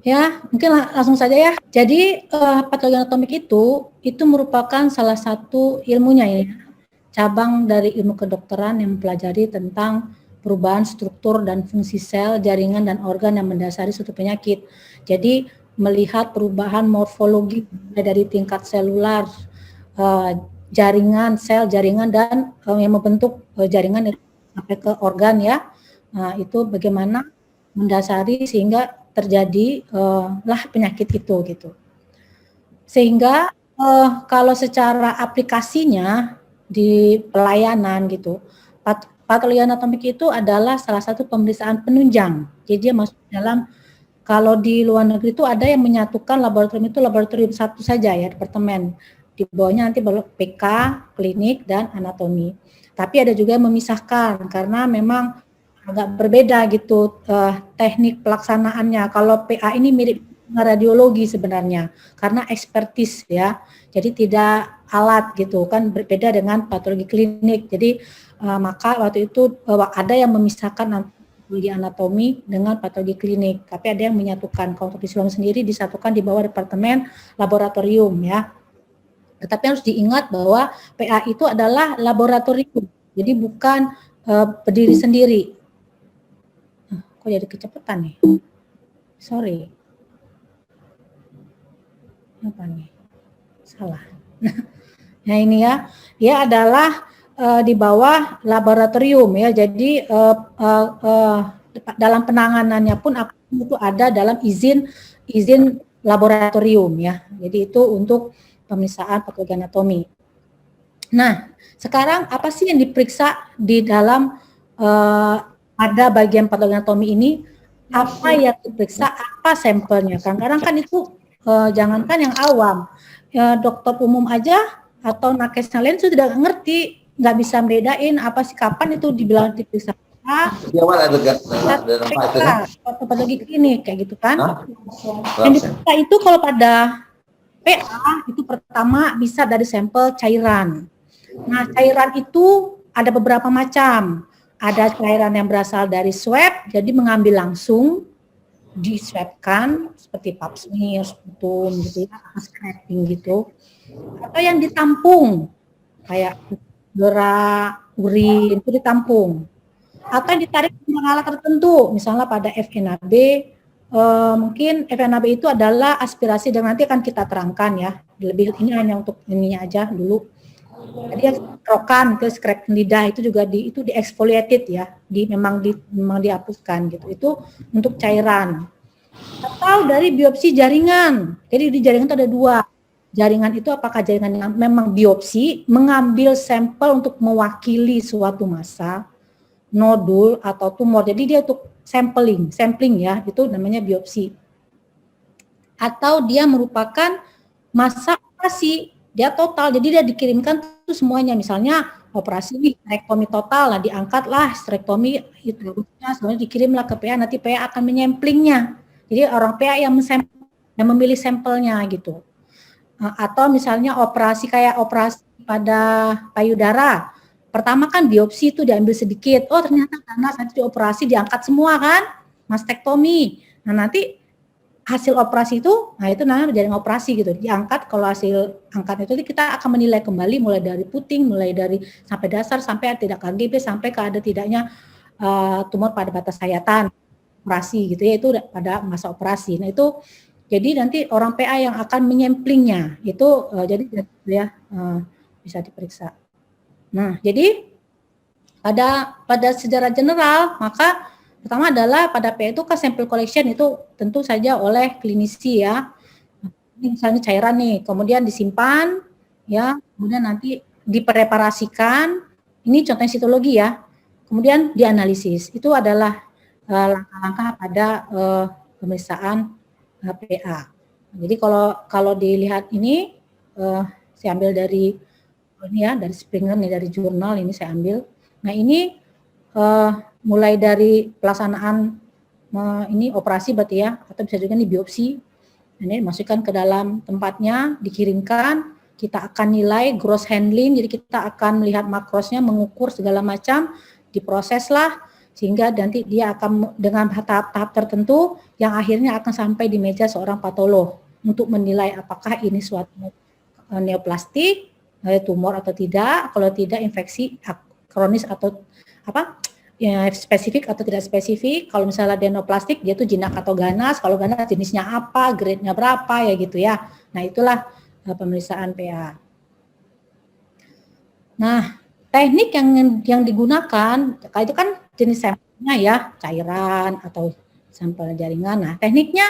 Ya, mungkin langsung saja ya. Jadi patologi anatomik itu merupakan salah satu ilmunya ya, cabang dari ilmu kedokteran yang mempelajari tentang perubahan struktur dan fungsi sel, jaringan dan organ yang mendasari suatu penyakit. Jadi melihat perubahan morfologi dari tingkat selular, uh, jaringan sel, jaringan dan yang membentuk jaringan sampai ke organ ya. Nah, itu bagaimana mendasari sehingga terjadi lah penyakit itu gitu. Sehingga kalau secara aplikasinya di pelayanan gitu, patologi anatomik itu adalah salah satu pemeriksaan penunjang. Jadi dia masuk dalam, kalau di luar negeri itu ada yang menyatukan laboratorium itu laboratorium satu saja ya, departemen. Di bawahnya nanti baru PK, klinik dan anatomi. Tapi ada juga yang memisahkan karena memang agak berbeda gitu teknik pelaksanaannya. Kalau PA ini mirip radiologi sebenarnya karena ekspertis ya. Jadi tidak alat gitu kan, berbeda dengan patologi klinik. Jadi maka waktu itu ada yang memisahkan patologi anatomi dengan patologi klinik, tapi ada yang menyatukan. Kalau untuk di Sulawesi sendiri disatukan di bawah departemen laboratorium ya. Tetapi harus diingat bahwa PA itu adalah laboratorium, jadi bukan berdiri sendiri. Kok jadi kecepatan nih? Sorry. Apa nih? Salah. Nah ini ya, dia adalah di bawah laboratorium ya. Jadi dalam penanganannya pun itu ada dalam izin laboratorium ya. Jadi itu untuk pemeriksaan patologi anatomi. Nah, sekarang apa sih yang diperiksa di dalam pada bagian patologi anatomi ini? Apa yang diperiksa, apa sampelnya? Kadang-kadang kan itu jangankan yang awam, dokter umum aja atau nakes yang lain sudah tidak ngerti, nggak bisa bedain apa sih kapan itu dibilang diperiksa di awal ada patologi klinik kayak gitu kan. Yang diperiksa itu kalau pada PA itu pertama bisa dari sampel cairan. Nah, cairan itu ada beberapa macam. Ada cairan yang berasal dari swab, jadi mengambil langsung, diswabkan seperti pap smear, sputum gitu ya, scraping gitu. Atau yang ditampung, kayak darah, urin itu ditampung. Atau yang ditarik dengan alat tertentu, misalnya pada FNAB, mungkin FNAB itu adalah aspirasi dan nanti akan kita terangkan ya. Lebih ini hanya untuk ininya aja dulu. Jadi yang rokan ke scrap lidah itu juga itu di-exfoliated ya, memang dihapuskan gitu. Itu untuk cairan. Atau dari biopsi jaringan. Jadi di jaringan itu ada dua. Jaringan itu apakah jaringan yang memang biopsi, mengambil sampel untuk mewakili suatu massa, nodul atau tumor. Jadi dia untuk sampling ya, itu namanya biopsi. Atau dia merupakan massa operasi, dia total, jadi dia dikirimkan tuh semuanya, misalnya operasi nih, sterektomi total, nah diangkatlah sterektomi itu, semuanya dikirimlah ke PA, nanti PA akan menyemplingnya, jadi orang PA yang memilih sampelnya gitu. Atau misalnya operasi kayak operasi pada payudara, pertama kan biopsi itu diambil sedikit, oh ternyata ganas, nanti dioperasi diangkat semua kan, mastektomi, nah nanti hasil operasi itu, nah itu namanya jaring operasi gitu, diangkat. Kalau hasil angkat itu kita akan menilai kembali mulai dari puting, mulai dari sampai dasar, sampai tidak KGB, sampai ke ada tidaknya tumor pada batas sayatan, operasi gitu ya, itu pada masa operasi. Nah itu jadi nanti orang PA yang akan menyemplingnya itu jadi ya bisa diperiksa. Nah jadi pada sejarah general maka pertama adalah pada PA itu kan sampel collection itu tentu saja oleh klinisi ya. Ini misalnya cairan nih, kemudian disimpan ya, kemudian nanti dipreparasikan. Ini contohnya sitologi ya. Kemudian dianalisis. Itu adalah langkah-langkah pada pemeriksaan PA. Jadi kalau dilihat ini saya ambil dari ini ya, dari Springer nih, dari jurnal ini saya ambil. Nah, ini mulai dari pelaksanaan ini operasi berarti ya, atau bisa juga nih biopsi. Ini dimasukkan ke dalam tempatnya, dikirimkan, kita akan nilai gross handling, jadi kita akan melihat makrosnya, mengukur segala macam, diproseslah, sehingga nanti dia akan dengan tahap-tahap tertentu yang akhirnya akan sampai di meja seorang patolog untuk menilai apakah ini suatu neoplastik, tumor atau tidak, kalau tidak infeksi kronis atau apa ya, spesifik atau tidak spesifik. Kalau misalnya adenoplastik dia tuh jinak atau ganas, kalau ganas jenisnya apa, grade-nya berapa ya gitu ya. Nah, itulah pemeriksaan PA. Nah, teknik yang digunakan itu kan jenis sampelnya ya, cairan atau sampel jaringan. Nah, tekniknya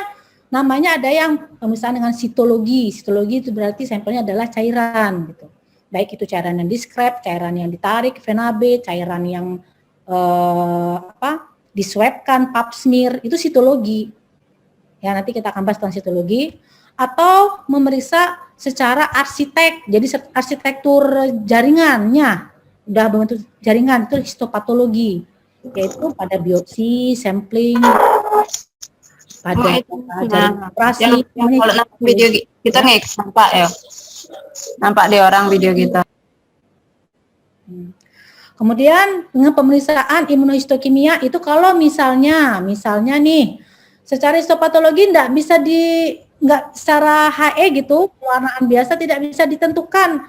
namanya ada yang pemeriksaan dengan sitologi. Sitologi itu berarti sampelnya adalah cairan gitu. Baik itu cairan yang diskrep, cairan yang ditarik, vena B, cairan yang diswabkan, pap smear, itu sitologi. Ya, nanti kita akan bahas tentang sitologi. Atau memeriksa secara arsitek, jadi arsitektur jaringannya udah bentuk jaringan, itu histopatologi, yaitu pada biopsi, sampling, pada jaringan operasi. Kalau video kita nggak nampak ya, nampak di orang video kita. Kemudian dengan pemeriksaan imunohistokimia itu kalau misalnya nih secara histopatologi nggak secara HE gitu, pewarnaan biasa tidak bisa ditentukan,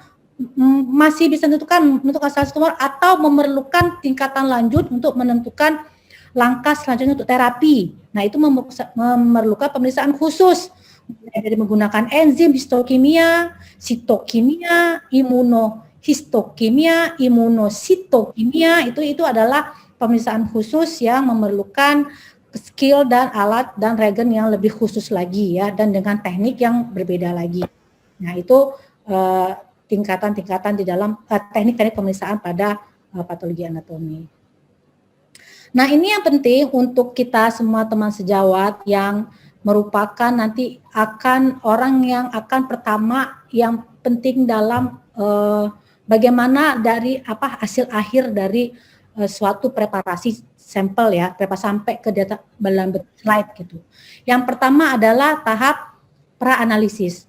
masih bisa menentukan status tumor atau memerlukan tingkatan lanjut untuk menentukan langkah selanjutnya untuk terapi. Nah, itu memerlukan pemeriksaan khusus dari menggunakan enzim histokimia, sitokimia, imunohistokimia, imunositokimia, itu adalah pemeriksaan khusus yang memerlukan skill dan alat dan reagen yang lebih khusus lagi ya, dan dengan teknik yang berbeda lagi. Nah, itu tingkatan-tingkatan di dalam teknik-teknik pemeriksaan pada patologi anatomi. Nah, ini yang penting untuk kita semua teman sejawat yang merupakan nanti akan orang yang akan pertama yang penting dalam bagaimana dari hasil akhir dari suatu preparasi sampel ya, sampai ke data dalam slide gitu. Yang pertama adalah tahap pra-analisis.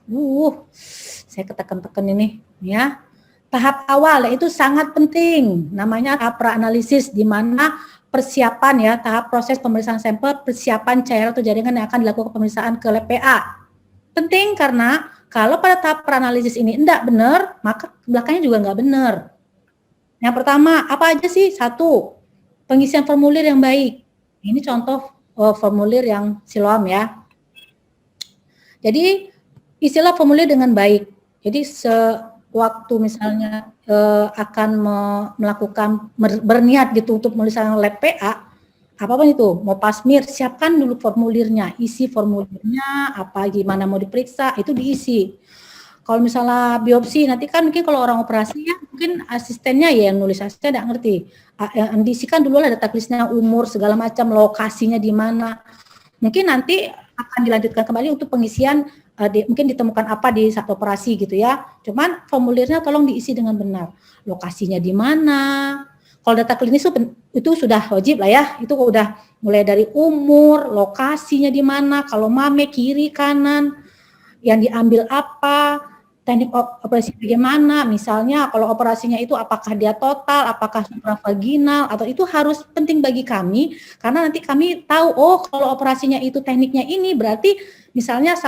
Saya ketekan-tekan ini ya. Tahap awal itu sangat penting, namanya tahap pra-analisis, di mana persiapan ya, tahap proses pemeriksaan sampel, persiapan cairan atau jaringan yang akan dilakukan pemeriksaan ke lab PA. Penting karena kalau pada tahap pra-analisis ini enggak benar, maka belakangnya juga enggak benar. Yang pertama, apa aja sih? 1, pengisian formulir yang baik. Ini contoh formulir yang siloam ya. Jadi, isilah formulir dengan baik. Jadi, sewaktu misalnya akan melakukan berniat gitu untuk pemeriksaan lab PA, apapun itu, mau pasmir, siapkan dulu formulirnya, isi formulirnya, gimana mau diperiksa, itu diisi. Kalau misalnya biopsi, nanti kan mungkin kalau orang operasi ya, mungkin asistennya ya yang nulis, asisten tidak ngerti. Yang diisikan dulu lah data klinisnya, umur, segala macam, lokasinya di mana. Mungkin nanti akan dilanjutkan kembali untuk pengisian, mungkin ditemukan apa di saat operasi gitu ya. Cuman formulirnya tolong diisi dengan benar. Lokasinya di mana. Kalau data klinis itu sudah wajib lah ya. Itu udah mulai dari umur, lokasinya di mana, kalau mame, kiri, kanan, yang diambil apa, teknik operasi bagaimana, misalnya kalau operasinya itu apakah dia total, apakah supravaginal, atau itu harus penting bagi kami, karena nanti kami tahu, oh kalau operasinya itu tekniknya ini, berarti misalnya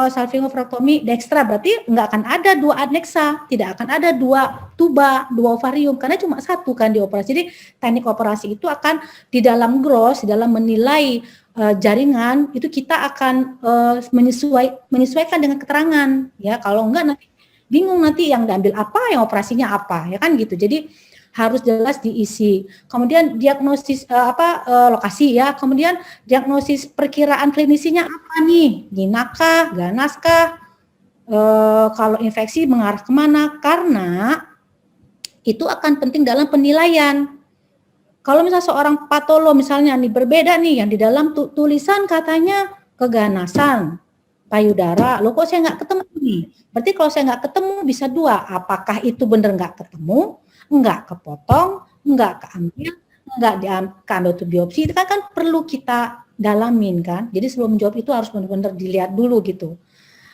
salpingofraktomi dextra, berarti nggak akan ada 2 adnexa, tidak akan ada 2 tuba, 2 ovarium, karena cuma 1 kan di operasi. Jadi teknik operasi itu akan di dalam gross, di dalam menilai jaringan itu kita akan menyesuaikan dengan keterangan ya. Kalau enggak nanti bingung, nanti yang diambil apa, yang operasinya apa ya kan gitu. Jadi harus jelas diisi. Kemudian diagnosis lokasi ya. Kemudian diagnosis perkiraan klinisinya apa nih? Ginakah, ganaskah? Kalau infeksi mengarah kemana? Karena itu akan penting dalam penilaian. Kalau misalnya seorang patolog misalnya nih berbeda nih, yang di dalam tulisan katanya keganasan payudara, loh kok saya nggak ketemu nih? Berarti kalau saya nggak ketemu bisa 2, apakah itu benar nggak ketemu, nggak kepotong, nggak keambil, nggak diambil untuk biopsi, itu kan perlu kita dalamin kan. Jadi sebelum menjawab itu harus benar-benar dilihat dulu gitu.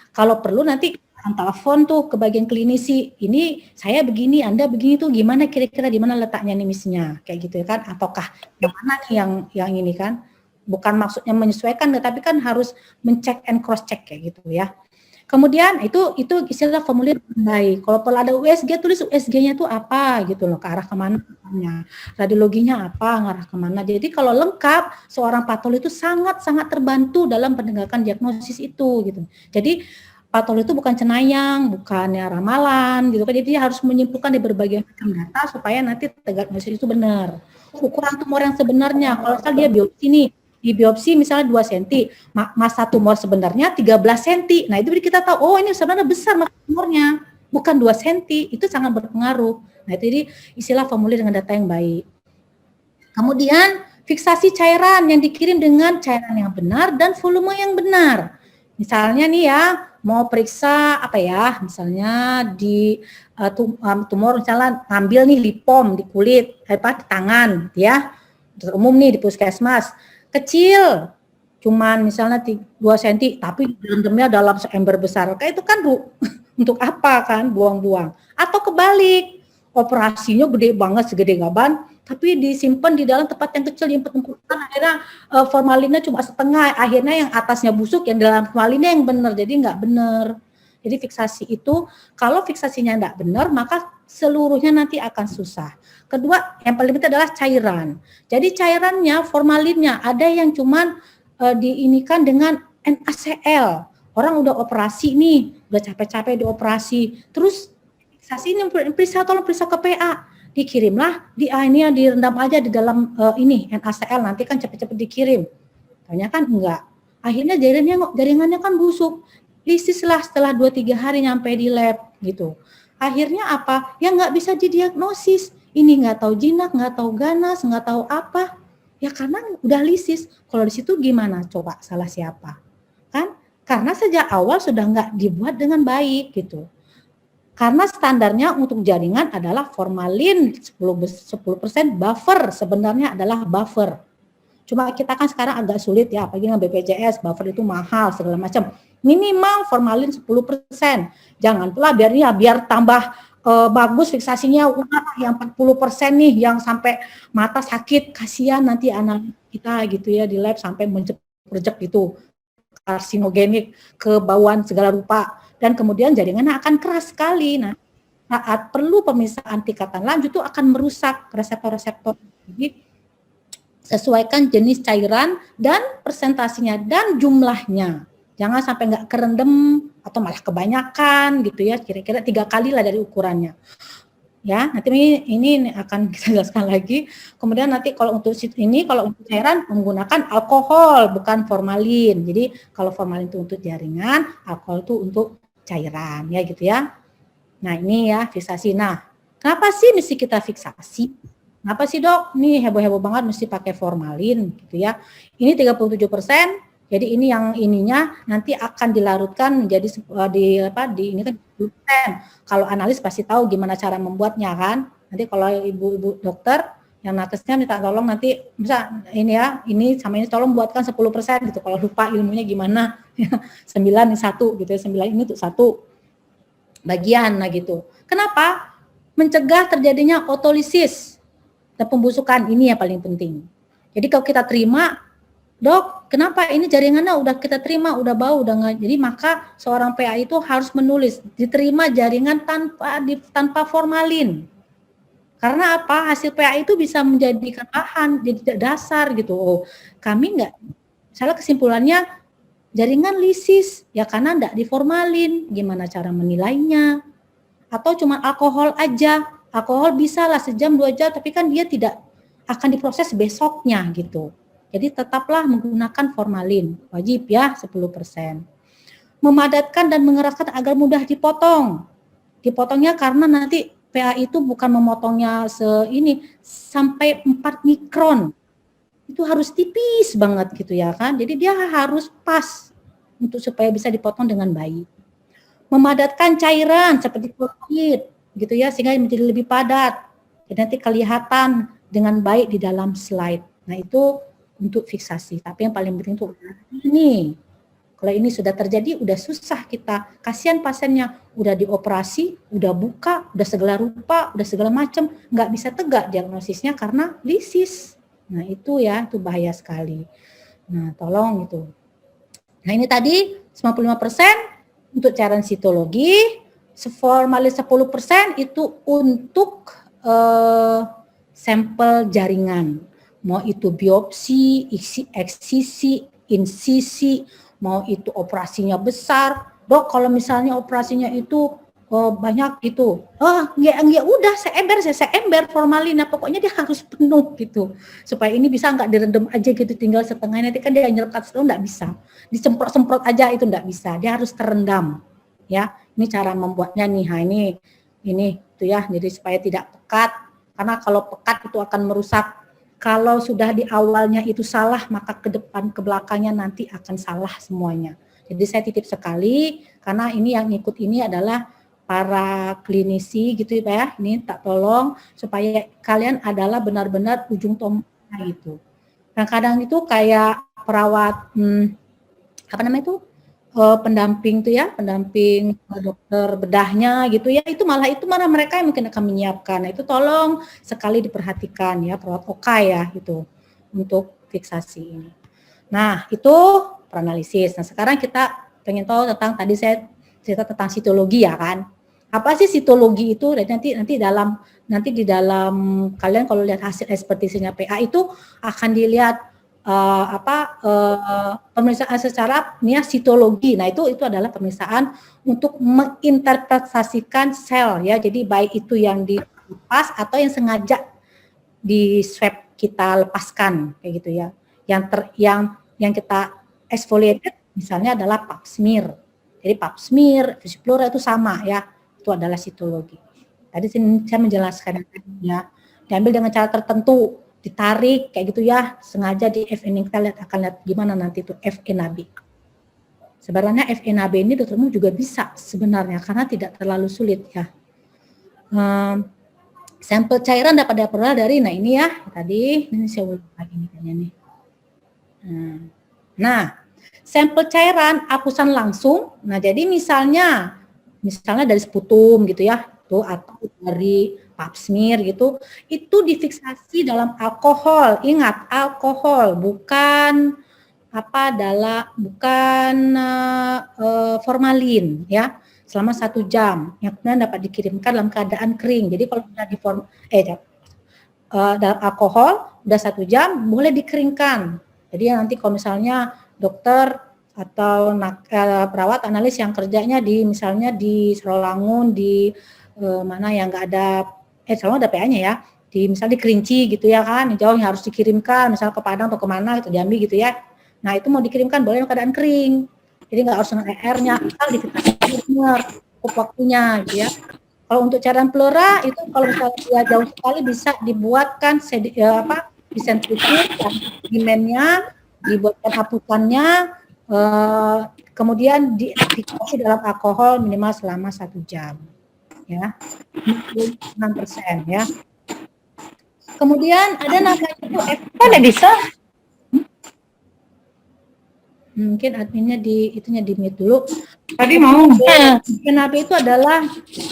Kalau perlu nanti telepon tuh ke bagian klinisi, ini saya begini, Anda begini tuh gimana kira-kira di mana letaknya nih misinya, kayak gitu ya kan, ataukah yang mana nih yang ini kan, bukan maksudnya menyesuaikan, tapi kan harus mencek and cross check kayak gitu ya. Kemudian itu istilah formulir baik. Kalau perlu ada USG, tulis USG-nya itu apa gitu loh, ke arah kemana, radiologinya apa, ngarah kemana. Jadi kalau lengkap, seorang patolog itu sangat-sangat terbantu dalam penegakan diagnosis itu gitu. Jadi patolog itu bukan cenayang, bukannya ramalan gitu kan. Jadi dia harus menyimpulkan di berbagai macam data supaya nanti diagnosis itu benar. Ukuran tumor yang sebenarnya, kalau misalnya dia biopsi nih, di biopsi misalnya 2 cm, massa tumor sebenarnya 13 cm. Nah, itu kita tahu, oh ini sebenarnya besar massa tumornya, bukan 2 cm. Itu sangat berpengaruh. Nah, itu jadi istilah formulir dengan data yang baik. Kemudian, fiksasi cairan yang dikirim dengan cairan yang benar dan volume yang benar. Misalnya nih ya, mau periksa apa ya, misalnya di tumor, misalnya ngambil nih lipom di kulit, di tangan, ya, umum nih di puskesmas, kecil, cuman misalnya 2 cm, tapi dalamnya dalam seember besar. Kayak itu kan untuk apa kan, buang-buang. Atau kebalik, operasinya gede banget, segede gaban, tapi disimpan di dalam tempat yang kecil, diempet-empetan, akhirnya formalinnya cuma setengah, akhirnya yang atasnya busuk, yang dalam formalinnya yang benar, jadi nggak benar. Jadi fiksasi itu, kalau fiksasinya nggak benar, maka seluruhnya nanti akan susah. Kedua, yang paling penting adalah cairan. Jadi cairannya, formalinnya, ada yang cuman diinikan dengan NaCl. Orang udah operasi nih, udah capek-capek dioperasi, terus fiksasi ini tolong periksa ke PA. Dikirimlah, ini ya direndam aja di dalam ini NaCl, nanti kan cepet-cepet dikirim. Ternyata kan enggak. Akhirnya jaringannya kan busuk. Lisis lah setelah 2-3 hari nyampe di lab gitu. Akhirnya apa? Ya nggak bisa didiagnosis. Ini nggak tahu jinak, nggak tahu ganas, nggak tahu apa. Ya karena udah lisis. Kalau di situ gimana? Coba salah siapa? Kan? Karena sejak awal sudah nggak dibuat dengan baik gitu. Karena standarnya untuk jaringan adalah formalin 10% buffer, sebenarnya adalah buffer. Cuma kita kan sekarang agak sulit ya, apalagi dengan BPJS, buffer itu mahal segala macam. Minimal formalin 10%. Jangan pula biar tambah bagus fiksasinya yang 40% nih, yang sampai mata sakit, kasihan nanti anak kita gitu ya di lab sampai menjep-jep gitu, karsinogenik, kebauan segala rupa, dan kemudian jaringannya akan keras sekali. Nah, saat perlu pemisahan tingkatan lanjut itu akan merusak reseptor-reseptor. Jadi sesuaikan jenis cairan dan presentasinya dan jumlahnya. Jangan sampai nggak kerendam atau malah kebanyakan gitu ya. Kira-kira 3 kali lah dari ukurannya. Ya, nanti ini akan kita jelaskan lagi. Kemudian nanti kalau untuk cairan menggunakan alkohol bukan formalin. Jadi kalau formalin itu untuk jaringan, alkohol itu untuk cairan ya gitu ya. Nah, ini ya fiksasi. Nah, kenapa sih mesti kita fiksasi? Kenapa sih dok, nih heboh-heboh banget mesti pakai formalin gitu ya. Ini 37%, jadi ini yang ininya nanti akan dilarutkan menjadi ini kan gluten. Kalau analis pasti tahu gimana cara membuatnya kan. Nanti kalau ibu-ibu dokter yang nakesnya minta tolong nanti bisa ini ya, ini sama ini tolong buatkan 10% gitu. Kalau lupa ilmunya gimana, 9 ini 1 gitu ya, 9 ini untuk 1 bagian lah gitu. Kenapa? Mencegah terjadinya otolisis dan pembusukan, ini yang paling penting. Jadi kalau kita terima, dok, kenapa ini jaringannya udah kita terima, udah bau, udah nggak, jadi maka seorang PA itu harus menulis diterima jaringan tanpa formalin. Karena apa? Hasil PA itu bisa menjadikan bahan, jadi dasar gitu. Oh, kami nggak, misalnya kesimpulannya jaringan lisis, ya karena nggak diformalin, gimana cara menilainya? Atau cuma alkohol aja. Alkohol bisa lah sejam 2 jam, tapi kan dia tidak akan diproses besoknya gitu. Jadi tetaplah menggunakan formalin, wajib ya 10%. Memadatkan dan mengeraskan agar mudah dipotong. Dipotongnya karena nanti PA itu bukan memotongnya sampai 4 mikron. Itu harus tipis banget gitu ya kan. Jadi dia harus pas untuk supaya bisa dipotong dengan baik. Memadatkan cairan seperti fluid gitu ya, sehingga menjadi lebih padat. Jadi nanti kelihatan dengan baik di dalam slide. Nah, itu untuk fiksasi. Tapi yang paling penting itu ini. Kalau ini sudah terjadi, udah susah kita. Kasihan pasiennya, udah dioperasi, udah buka, udah segala rupa, udah segala macam, nggak bisa tegak diagnosisnya karena lisis. Nah itu ya, itu bahaya sekali. Nah tolong itu. Nah ini tadi 95% untuk cairan sitologi, formalin 10% itu untuk sampel jaringan. Mau itu biopsi, eksisi, insisi, mau itu operasinya besar. Dok, kalau misalnya operasinya itu banyak itu, enggak udah saya ember formalin, nah pokoknya dia harus penuh gitu, supaya ini bisa nggak direndam aja gitu tinggal setengah, nanti kan dia nyerap setengah, nggak bisa disemprot aja, itu nggak bisa, dia harus terendam ya. Ini cara membuatnya nih, nah ini tuh ya, jadi supaya tidak pekat, karena kalau pekat itu akan merusak. Kalau sudah di awalnya itu salah, maka ke depan ke belakangnya nanti akan salah semuanya. Jadi saya titip sekali, karena ini yang ikut ini adalah para klinisi gitu ya, ini tak tolong supaya kalian adalah benar-benar ujung tombaknya gitu. Kadang-kadang itu kayak perawat apa namanya itu pendamping tuh ya, pendamping dokter bedahnya gitu ya, itu malah mereka yang mungkin akan menyiapkan. Nah, itu tolong sekali diperhatikan ya, perawat OK ya gitu untuk fiksasi ini. Nah, itu peranalisis. Nah, sekarang kita pengen tahu tentang, tadi saya cerita tentang sitologi ya kan. Apa sih sitologi itu? Dan nanti di dalam kalian kalau lihat hasil ekspertisnya PA itu akan dilihat pemeriksaan secara sitologi. Nah, itu adalah pemeriksaan untuk menginterpretasikan sel ya. Jadi baik itu yang dilepas atau yang sengaja di swab kita lepaskan kayak gitu ya. Yang kita exfoliated misalnya adalah pap smear. Jadi pap smear, Visiflora itu sama ya. Itu adalah sitologi. Tadi saya menjelaskan ya. Diambil dengan cara tertentu, ditarik kayak gitu ya, sengaja di FNA, kita akan lihat gimana nanti itu FNAB. Sebenarnya FNAB ini dokter umum juga bisa sebenarnya karena tidak terlalu sulit ya. Sampel cairan dapat diperoleh dari, nah ini ya tadi, ini saya ulang lagi nih kayaknya nih. Nah, sampel cairan apusan langsung. Nah, jadi misalnya dari sputum gitu ya, tuh, atau dari pap smear gitu, itu difiksasi dalam alkohol. Ingat, alkohol bukan formalin ya, selama 1 jam. Yang kemudian dapat dikirimkan dalam keadaan kering. Jadi kalau sudah dalam alkohol udah 1 jam boleh dikeringkan. Jadi nanti kalau misalnya dokter atau perawat analis yang kerjanya misalnya di Serolangun, di mana yang nggak ada selalu ada PA-nya ya, misalnya di Kerinci gitu ya kan, jauh yang harus dikirimkan, misalnya ke Padang atau kemana gitu, Jambi gitu ya. Nah itu mau dikirimkan boleh dalam keadaan kering, jadi nggak harus dengan ER-nya, asal benar cukup waktunya gitu ya. Kalau untuk cairan pleura itu kalau misalnya dia jauh sekali bisa dibuatkan disentrifug, sedimennya, dibuatkan apusannya, kemudian diaplikasi dalam alkohol minimal selama 1 jam. Ya, 6% ya. Kemudian ada namanya itu Ada bisa? Mungkin adminnya di mute dulu. Tadi mau. FNAB itu adalah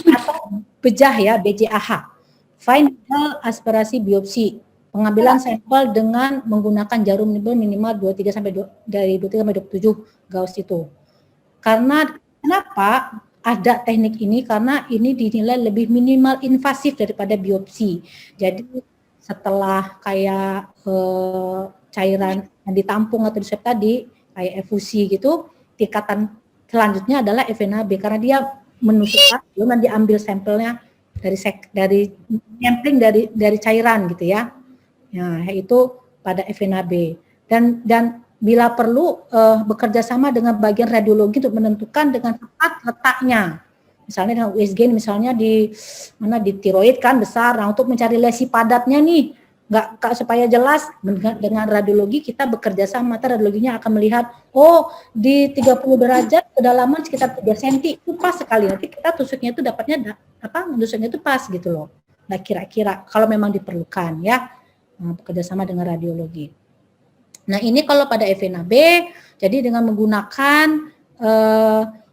atau bejah ya, BJAH. Final aspirasi biopsi. Pengambilan sampel dengan menggunakan jarum nibel minimal 23 sampai 27 Gauss itu. Karena kenapa ada teknik ini? Karena ini dinilai lebih minimal invasif daripada biopsi. Jadi setelah kayak cairan yang ditampung atau diswab tadi, kayak efusi gitu, tingkatan selanjutnya adalah FNAB karena dia menusukkan, belum diambil sampelnya dari sampling dari cairan gitu ya. Nah, itu pada FNAB dan bila perlu bekerja sama dengan bagian radiologi untuk menentukan dengan tepat letaknya. Misalnya dengan USG misalnya di tiroid kan besar. Nah, untuk mencari lesi padatnya nih, supaya jelas dengan radiologi kita bekerja sama, radiologinya akan melihat di 30 derajat kedalaman sekitar 3 cm itu pas sekali, nanti kita tusuknya itu dapatnya tusuknya itu pas gitu loh. Nah, kira-kira kalau memang diperlukan ya bekerja sama dengan radiologi. Nah, ini kalau pada FNAB, jadi dengan menggunakan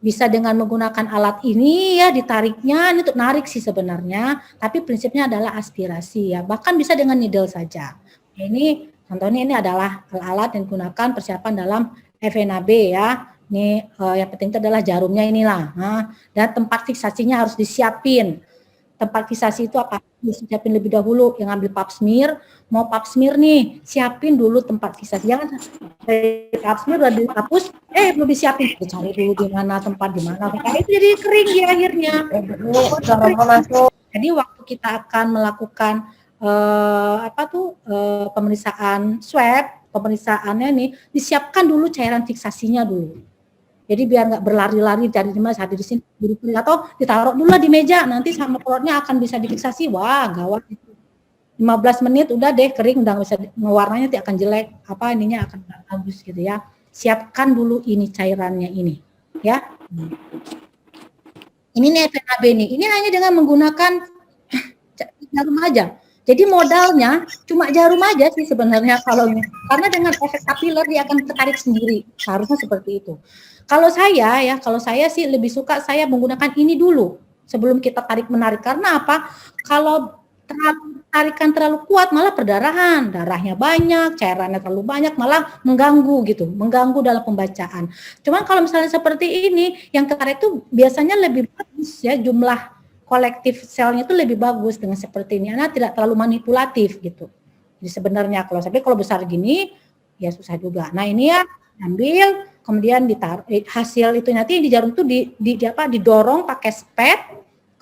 bisa dengan menggunakan alat ini ya, ditariknya, ini untuk narik sih sebenarnya, tapi prinsipnya adalah aspirasi ya, bahkan bisa dengan needle saja. Ini contohnya ini adalah alat yang digunakan persiapan dalam FNAB ya. Ini yang penting itu adalah jarumnya inilah. Nah, dan tempat fiksasinya harus disiapin. Tempat fiksasi itu apa? Disiapin lebih dahulu, yang ambil pap smear, mau pap smear nih, siapin dulu tempat fiksasi. Jangan pap smear udah dihapus, belum disiapin, cari dulu di mana tempat di mana. Kayak itu jadi kering di akhirnya. Jadi waktu kita akan melakukan pemeriksaan swab, pemeriksaannya nih disiapkan dulu cairan fiksasinya dulu. Jadi biar nggak berlari-lari dari mana hadir di sini atau ditaruh dulu di meja, nanti sama pelotnya akan bisa difiksasi. Wah, gawat itu. 15 menit udah deh kering, udah nggak bisa, warnanya tidak akan jelek, ininya akan bagus gitu ya. Siapkan dulu ini cairannya ini, ya. Ini nih FNAB nih. Ini hanya dengan menggunakan jarum aja. Jadi modalnya cuma jarum aja sih sebenarnya kalau karena dengan efek kapiler dia akan tertarik sendiri. Seharusnya seperti itu. Kalau saya sih lebih suka saya menggunakan ini dulu sebelum kita tarik menarik. Karena apa? Kalau tarikan terlalu kuat malah perdarahan, darahnya banyak, cairannya terlalu banyak malah mengganggu gitu, mengganggu dalam pembacaan. Cuman kalau misalnya seperti ini yang ketarik itu biasanya lebih bagus ya, jumlah kolektif selnya itu lebih bagus dengan seperti ini, karena tidak terlalu manipulatif gitu. Jadi sebenarnya kalau besar gini ya susah juga. Nah ini ya ambil, kemudian ditaruh hasil itu nanti di jarum itu didorong pakai spet,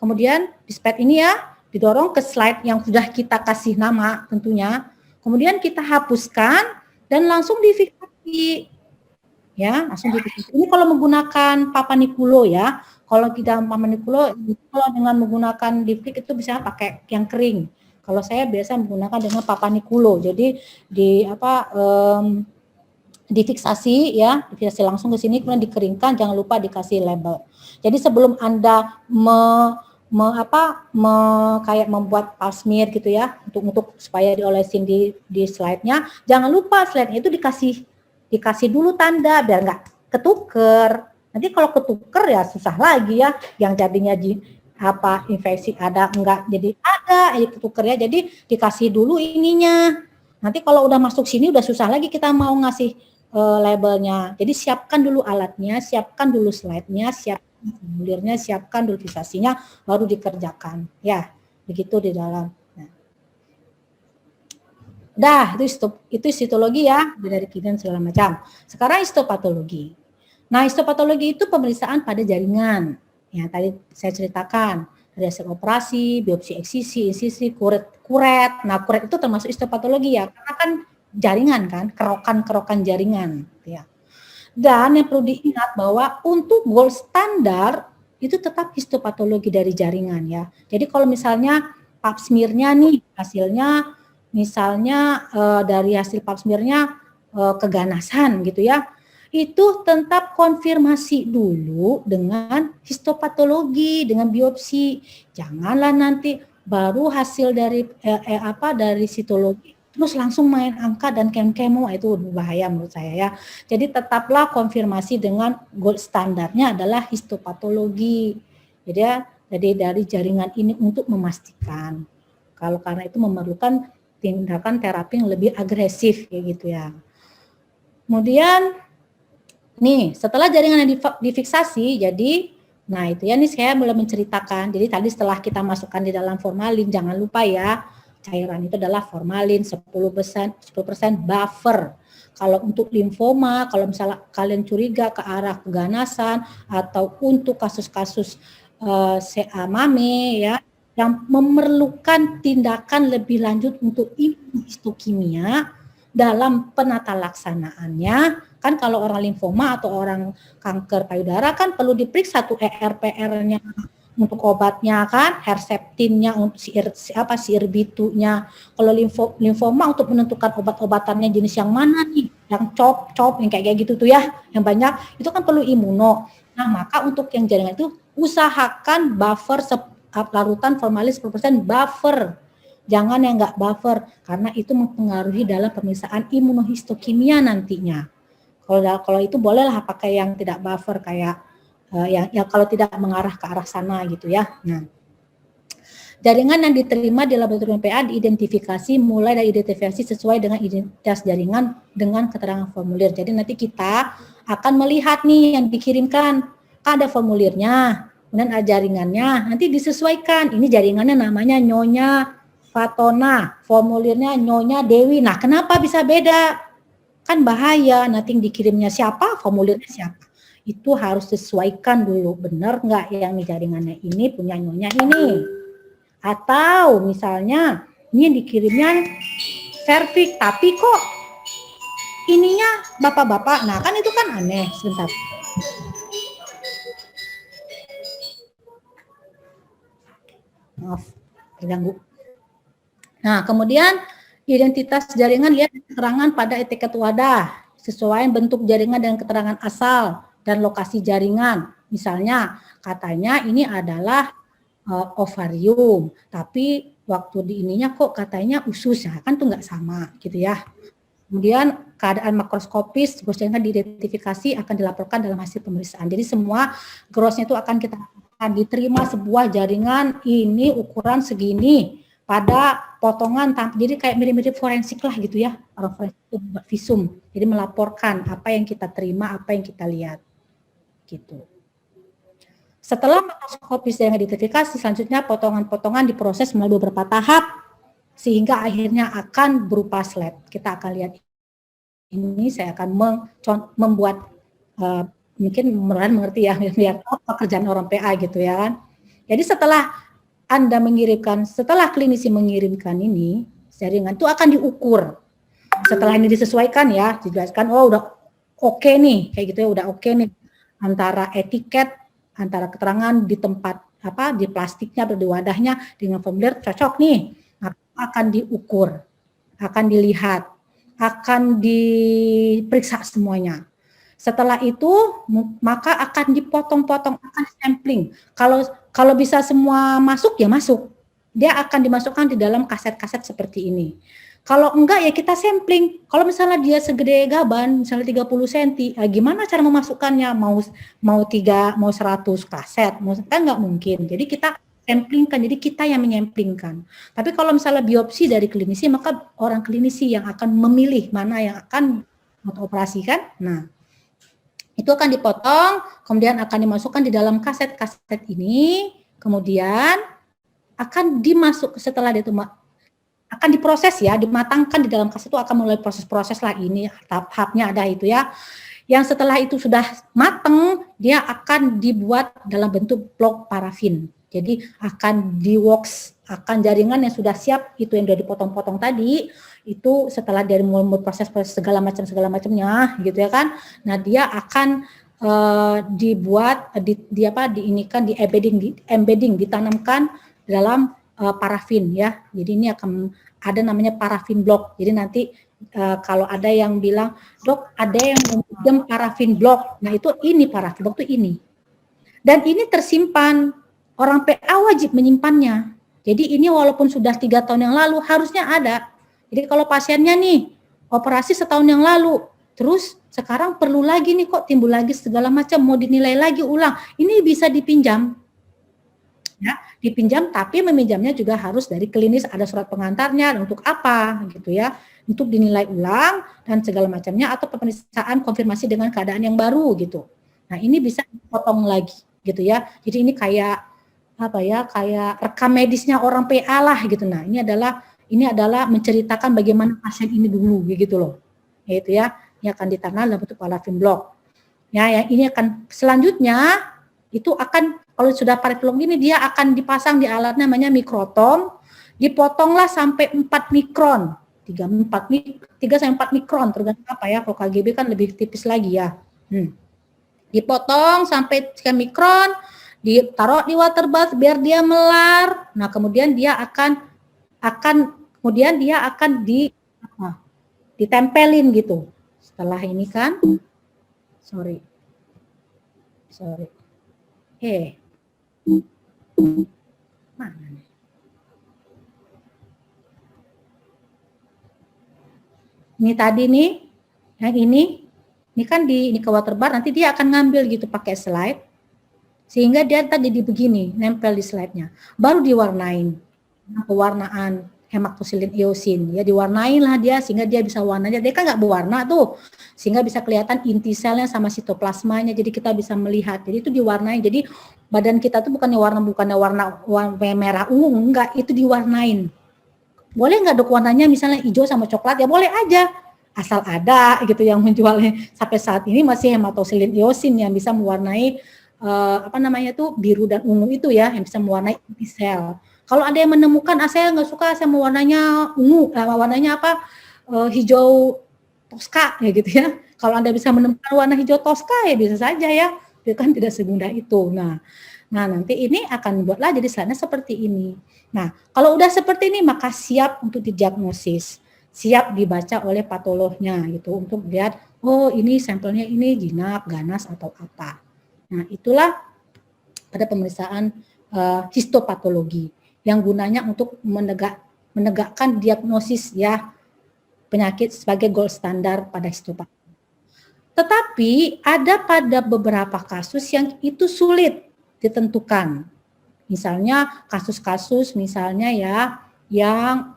kemudian di spet ini ya didorong ke slide yang sudah kita kasih nama tentunya, kemudian kita hapuskan dan langsung difiksasi ya, langsung difiksasi. Ini kalau menggunakan papanikulo ya. Kalau kita papanikulo, kalau dengan menggunakan diflik itu bisa pakai yang kering. Kalau saya biasa menggunakan dengan papanikulo. Jadi difiksasi ya, difiksasi langsung ke sini, kemudian dikeringkan, jangan lupa dikasih label. Jadi sebelum Anda kayak membuat pap smear gitu ya, untuk supaya diolesin di slide-nya, jangan lupa slide-nya itu dikasih dulu tanda biar nggak ketuker. Nanti kalau ketuker ya susah lagi ya, yang jadinya infeksi ada enggak jadi ada ketuker ya. Jadi dikasih dulu ininya. Nanti kalau udah masuk sini udah susah lagi kita mau ngasih labelnya. Jadi siapkan dulu alatnya, siapkan dulu slide-nya, siapkan formulirnya, siapkan dulu fiksasinya, baru dikerjakan. Ya, begitu di dalam. Dah, itu histologi ya, dari kinesis segala macam. Sekarang histopatologi. Nah, histopatologi itu pemeriksaan pada jaringan. Ya, tadi saya ceritakan, ada hasil operasi, biopsi eksisi, insisi, kuret. Nah, kuret itu termasuk histopatologi ya, karena kan jaringan kan, kerokan jaringan ya. Dan yang perlu diingat bahwa untuk gold standar itu tetap histopatologi dari jaringan ya. Jadi kalau misalnya pap smear-nya nih hasilnya misalnya dari hasil pap smear-nya keganasan gitu ya, itu tetap konfirmasi dulu dengan histopatologi, dengan biopsi. Janganlah nanti baru hasil dari dari sitologi terus langsung main angka dan kemo, itu bahaya menurut saya ya. Jadi tetaplah konfirmasi dengan gold standarnya adalah histopatologi. Jadi dari jaringan ini untuk memastikan. Kalau karena itu memerlukan tindakan terapi yang lebih agresif kayak gitu ya. Kemudian nih, setelah jaringan yang difiksasi, jadi nah itu ya nih saya mulai menceritakan. Jadi tadi setelah kita masukkan di dalam formalin, jangan lupa ya, cairan itu adalah formalin 10% buffer. Kalau untuk limfoma, kalau misalnya kalian curiga ke arah keganasan atau untuk kasus-kasus CA mame ya yang memerlukan tindakan lebih lanjut untuk imunohistokimia dalam penata laksanaannya, kan kalau orang limfoma atau orang kanker payudara kan perlu diperiksa tuh ERPR-nya untuk obatnya kan, Herceptinnya untuk si irbitunya. Kalau limfoma untuk menentukan obat-obatannya jenis yang mana nih, yang COP yang kayak gitu tuh ya, yang banyak itu kan perlu imuno. Nah, maka untuk yang jaringan itu usahakan buffer larutan formalin 10% buffer. Jangan yang nggak buffer, karena itu mempengaruhi dalam pemeriksaan imunohistokimia nantinya. Kalau itu bolehlah pakai yang tidak buffer kayak yang kalau tidak mengarah ke arah sana gitu ya. Nah, jaringan yang diterima di laboratorium PA diidentifikasi mulai dari identifikasi sesuai dengan identitas jaringan dengan keterangan formulir. Jadi nanti kita akan melihat nih yang dikirimkan, ada formulirnya, kemudian ada jaringannya, nanti disesuaikan. Ini jaringannya namanya Nyonya Fatona, formulirnya Nyonya Dewi. Nah, kenapa bisa beda? Kan bahaya, nanti dikirimnya siapa, formulirnya siapa. Itu harus sesuaikan dulu, benar nggak yang jaringannya ini punya Nyonya ini. Atau misalnya ini yang dikirimnya servik, tapi kok ininya bapak-bapak. Nah kan itu kan aneh. Sebentar. Maaf, terganggu. Nah kemudian identitas jaringan lihat keterangan pada etiket wadah. Sesuai bentuk jaringan dan keterangan asal dan lokasi jaringan. Misalnya katanya ini adalah ovarium, tapi waktu di ininya kok katanya usus, ya kan tuh nggak sama gitu ya. Kemudian keadaan makroskopis, grossnya diidentifikasi akan dilaporkan dalam hasil pemeriksaan. Jadi semua grossnya itu akan kita akan diterima sebuah jaringan ini ukuran segini pada potongan, jadi kayak mirip-mirip forensik lah gitu ya, orang forensik itu buat visum. Jadi melaporkan apa yang kita terima, apa yang kita lihat gitu. Setelah makroskopis yang identifikasi, selanjutnya potongan-potongan diproses melalui beberapa tahap sehingga akhirnya akan berupa slide. Kita akan lihat ini, saya akan membuat mungkin mengerti ya biar pekerjaan orang PA gitu ya kan. Jadi setelah Anda mengirimkan, setelah klinisi mengirimkan ini, jaringan itu akan diukur. Setelah ini disesuaikan ya, dijelaskan oh udah oke nih, kayak gitu ya udah oke nih antara etiket, antara keterangan di tempat apa di plastiknya atau di wadahnya dengan formulir cocok nih, akan diukur, akan dilihat, akan diperiksa semuanya. Setelah itu maka akan dipotong-potong, akan sampling. Kalau bisa semua masuk ya masuk. Dia akan dimasukkan di dalam kaset-kaset seperti ini. Kalau enggak ya kita sampling. Kalau misalnya dia segede gaban, misalnya 30 cm, gimana cara memasukkannya? Mau 100 kaset, kan enggak mungkin. Jadi kita samplingkan, jadi kita yang menyamplingkan. Tapi kalau misalnya biopsi dari klinisi, maka orang klinisi yang akan memilih mana yang akan operasikan. Nah, itu akan dipotong, kemudian akan dimasukkan di dalam kaset-kaset ini, kemudian akan dimasuk setelah itu akan diproses ya, dimatangkan di dalam kaset itu akan mulai proses-proses lah ini tahap-tahapnya ada itu ya. Yang setelah itu sudah matang, dia akan dibuat dalam bentuk blok parafin. Jadi akan di-wax, akan jaringan yang sudah siap itu yang sudah dipotong-potong tadi, itu setelah dari mulai proses-proses segala macamnya gitu ya kan. Nah, dia akan dibuat diinikan di embedding ditanamkan dalam parafin ya. Jadi ini akan ada namanya parafin blok. Jadi nanti kalau ada yang bilang, dok ada yang meminjam parafin blok. Nah itu ini parafin blok itu ini. Dan ini tersimpan, orang PA wajib menyimpannya. Jadi ini walaupun sudah 3 tahun yang lalu harusnya ada. Jadi kalau pasiennya nih operasi setahun yang lalu, terus sekarang perlu lagi nih kok timbul lagi segala macam, mau dinilai lagi ulang, ini bisa dipinjam. Ya, dipinjam, tapi meminjamnya juga harus dari klinis, ada surat pengantarnya untuk apa gitu ya, untuk dinilai ulang dan segala macamnya, atau pemeriksaan konfirmasi dengan keadaan yang baru gitu. Nah ini bisa dipotong lagi gitu ya, jadi ini kayak apa ya, kayak rekam medisnya orang PA lah gitu. Nah ini adalah menceritakan bagaimana pasien ini dulu gitu loh, gitu ya. Ini akan ditanam dalam bentuk parafin blok. Ya, yang ini akan selanjutnya itu akan kalau sudah parafin blok ini dia akan dipasang di alat namanya mikrotom, dipotonglah sampai 4 mikron, 3 sampai 4 mikron tergantung apa ya, kalau KGB kan lebih tipis lagi ya. Dipotong sampai 3 mikron, ditaruh di water bath biar dia melar. Nah, kemudian dia akan ditempelin gitu. Setelah ini kan sorry. Mana nih? Ini tadi nih, yang ini kan ini ke waterbar, nanti dia akan ngambil gitu pakai slide, sehingga dia tadi begini, nempel di slide-nya. Baru diwarnain, pewarnaan hemaktosilin eosin, ya diwarnain lah dia, sehingga dia bisa warnanya, dia kan nggak berwarna tuh, sehingga bisa kelihatan inti selnya sama sitoplasmanya, jadi kita bisa melihat, jadi itu diwarnain, jadi badan kita tuh bukannya warna merah ungu, enggak, itu diwarnain. Boleh nggak Dok warnanya misalnya hijau sama coklat? Ya boleh aja, asal ada gitu yang menjualnya. Sampai saat ini masih hematosilin eosin yang bisa mewarnai biru dan ungu itu ya, yang bisa mewarnai inti sel. Kalau ada yang menemukan, saya nggak suka, saya mau warnanya ungu, warnanya hijau toska ya gitu ya. Kalau Anda bisa menemukan warna hijau toska ya bisa saja ya, itu kan tidak semudah itu. Nah nanti ini akan buatlah jadi slide seperti ini. Nah, kalau udah seperti ini maka siap untuk didiagnosis, siap dibaca oleh patolognya gitu untuk lihat, oh ini sampelnya ini jinak, ganas atau apa. Nah, itulah pada pemeriksaan histopatologi yang gunanya untuk menegakkan diagnosis ya penyakit sebagai gold standar pada histopatologi. Tetapi ada pada beberapa kasus yang itu sulit ditentukan. Misalnya kasus-kasus misalnya ya yang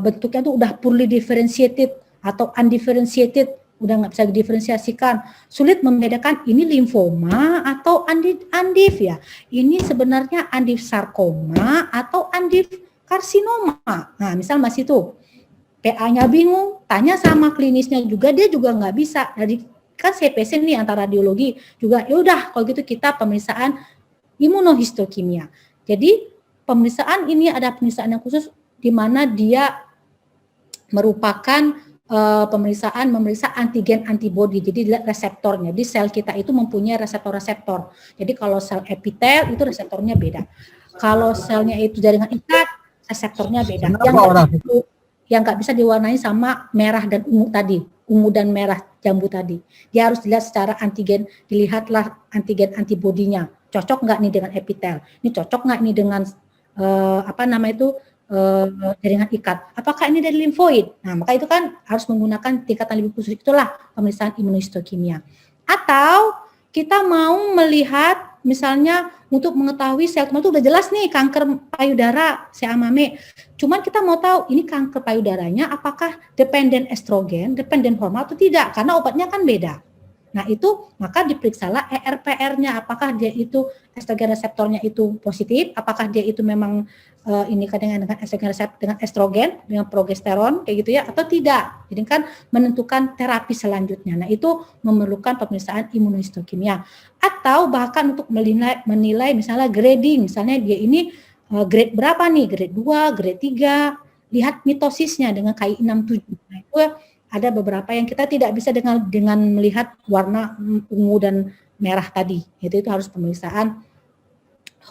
bentuknya itu udah poorly differentiated atau undifferentiated, udah nggak bisa didiferensiasikan, sulit membedakan ini limfoma atau andif ya. Ini sebenarnya andif sarkoma atau andif karsinoma. Nah, misal masih tuh PA-nya bingung, tanya sama klinisnya juga, dia juga nggak bisa. Jadi kan CPC nih antara radiologi juga, ya udah kalau gitu kita pemeriksaan imunohistokimia. Jadi pemeriksaan ini ada pemeriksaan yang khusus di mana dia merupakan memeriksa antigen antibody. Jadi reseptornya di sel kita itu mempunyai reseptor-reseptor. Jadi kalau sel epitel itu reseptornya beda. Kalau selnya itu jaringan ikat, reseptornya beda. Yang nggak bisa diwarnai sama merah dan ungu tadi, ungu dan merah jambu tadi. Dia harus dilihat secara antigen, dilihatlah antigen antibodinya. Cocok nggak nih dengan epitel? Ini cocok nggak nih dengan jaringan ikat? Apakah ini dari limfoid? Nah, maka itu kan harus menggunakan tingkatan lebih khusus, itulah pemeriksaan imunohistokimia. Atau kita mau melihat misalnya untuk mengetahui sel tumor itu udah jelas nih kanker payudara, CA-MAME. Cuman kita mau tahu ini kanker payudaranya apakah dependen estrogen, dependen hormon atau tidak, karena obatnya kan beda. Nah itu maka diperiksalah ERPR-nya, apakah dia itu estrogen reseptornya itu positif, apakah dia itu memang ini kadang dengan estrogen reseptor, dengan estrogen, dengan progesteron kayak gitu ya, atau tidak. Jadi kan menentukan terapi selanjutnya. Nah itu memerlukan pemeriksaan imunohistokimia. Atau bahkan untuk menilai misalnya grading, misalnya dia ini grade berapa nih, grade 2, grade 3, lihat mitosisnya dengan KI67. Nah itu ada beberapa yang kita tidak bisa dengan melihat warna ungu dan merah tadi. Itu harus pemeriksaan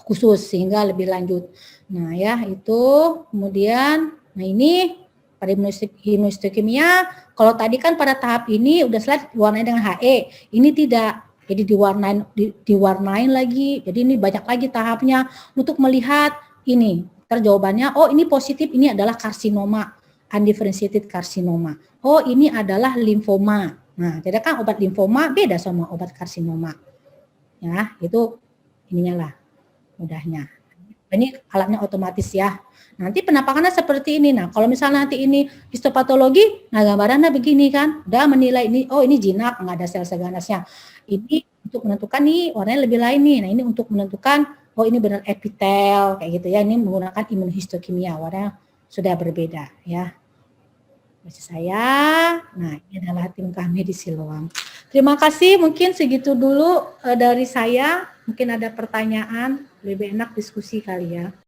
khusus sehingga lebih lanjut. Nah ya itu kemudian, nah ini pada imunohistokimia, kalau tadi kan pada tahap ini udah slide warnanya dengan HE, ini tidak. Jadi diwarnain lagi. Jadi ini banyak lagi tahapnya untuk melihat ini. Terjawabannya, oh ini positif, ini adalah karsinoma, undifferentiated karsinoma. Oh ini adalah limfoma. Nah, jadi kan obat limfoma beda sama obat karsinoma. Ya, itu ininya lah mudahnya. Ini alatnya otomatis ya. Nanti penampakannya seperti ini. Nah, kalau misalnya nanti ini histopatologi, nah gambarannya begini kan, udah menilai ini, oh ini jinak, nggak ada sel ganasnya. Ini untuk menentukan nih warnanya lebih lain nih. Nah, ini untuk menentukan, oh ini benar epitel kayak gitu ya. Ini menggunakan imunohistokimia, warnanya sudah berbeda ya. Saya, nah ini adalah tim kami di Siloam. Terima kasih, mungkin segitu dulu dari saya. Mungkin ada pertanyaan, lebih enak diskusi kali ya.